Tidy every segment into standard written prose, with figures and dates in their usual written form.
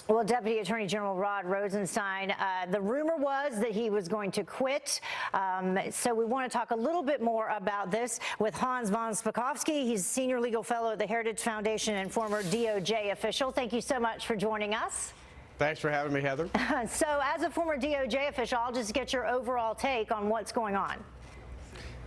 Well, Deputy Attorney General Rod Rosenstein, the rumor was that he was going to quit. So we want to talk a little bit more about this with Hans von Spakovsky. He's Senior Legal Fellow at the Heritage Foundation and former DOJ official. Thank you so much for joining us. Thanks for having me, Heather. So as a former DOJ official, I'll just get your overall take on what's going on.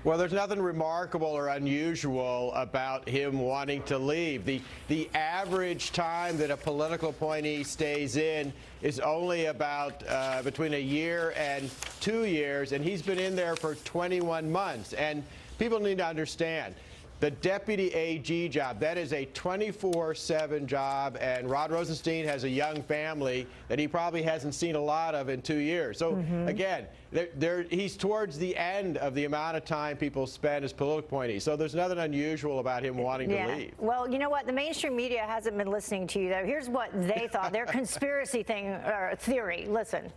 Well, there's nothing remarkable or unusual about him wanting to leave. The average time that a political appointee stays in is only about between a year and 2 years, and he's been in there for 21 months. And people need to understand, the deputy AG job, that is a 24/7 job, and Rod Rosenstein has a young family that he probably hasn't seen a lot of in 2 years. So again, he's towards the end of the amount of time people spend as political appointees. So there's nothing unusual about him wanting to leave. Well, you know what? The mainstream media hasn't been listening to you, though. Here's what they thought. Their conspiracy theory. Listen.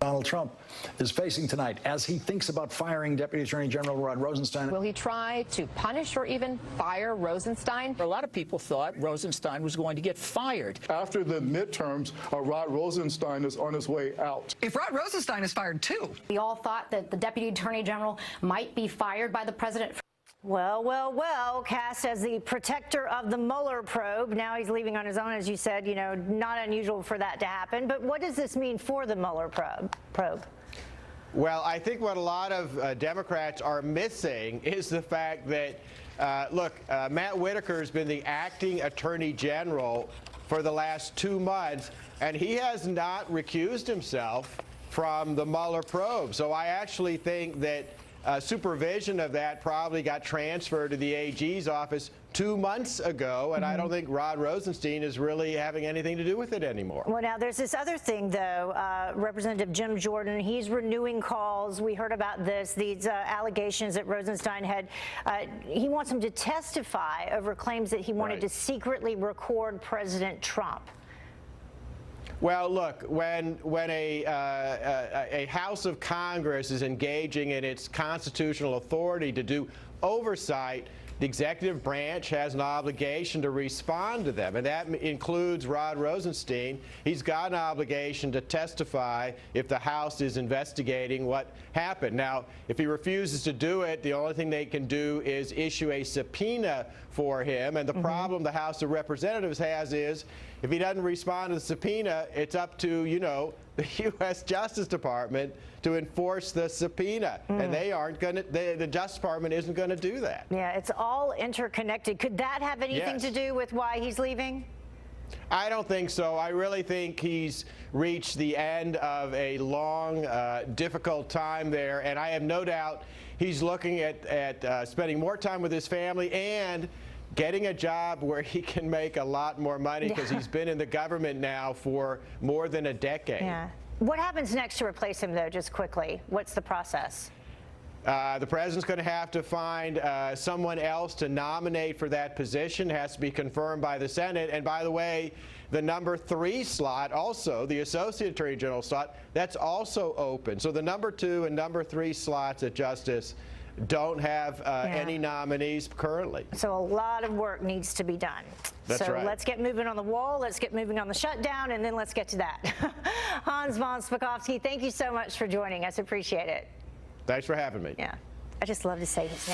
Donald Trump is facing tonight as he thinks about firing Deputy Attorney General Rod Rosenstein. Will he try to punish or even fire Rosenstein? A lot of people thought Rosenstein was going to get fired. After the midterms, Rod Rosenstein is on his way out. If Rod Rosenstein is fired too. We all thought that the Deputy Attorney General might be fired by the president. Well, cast as the protector of the Mueller probe. Now he's leaving on his own, as you said, you know, not unusual for that to happen. But what does this mean for the Mueller probe? Well, I think what a lot of Democrats are missing is the fact that, Matt Whitaker has been the acting attorney general for the last 2 months, and he has not recused himself from the Mueller probe. So I actually think that supervision of that probably got transferred to the AG's office 2 months ago, and I don't think Rod Rosenstein is really having anything to do with it anymore. Well, now there's this other thing, though. Representative Jim Jordan, he's renewing calls. We heard about these allegations that Rosenstein had. He wants him to testify over claims that he wanted to secretly record President Trump. Well, look, when a House of Congress is engaging in its constitutional authority to do oversight, the executive branch has an obligation to respond to them, and that includes Rod Rosenstein. He's got an obligation to testify if the House is investigating what happened. Now, if he refuses to do it, the only thing they can do is issue a subpoena for him, and the problem the House of Representatives has is if he doesn't respond to the subpoena, it's up to, the U.S. Justice Department to enforce the subpoena, and they aren't going to. The Justice Department isn't going to do that. Yeah, it's all interconnected. Could that have anything to do with why he's leaving? I don't think so. I really think he's reached the end of a long, difficult time there, and I have no doubt he's looking at spending more time with his family and getting a job where he can make a lot more money because he's been in the government now for more than a decade. Yeah. What happens next to replace him, though, just quickly? What's the process? The president's going to have to find someone else to nominate for that position. It has to be confirmed by the Senate. And by the way, the number 3 slot, also the Associate Attorney General slot, that's also open. So the number 2 and number 3 slots at Justice don't have any nominees currently. So a lot of work needs to be done. That's right. Let's get moving on the wall, let's get moving on the shutdown, and then let's get to that. Hans von Spakovsky, thank you so much for joining us. Appreciate it. Thanks for having me. Yeah, I just love to say his name.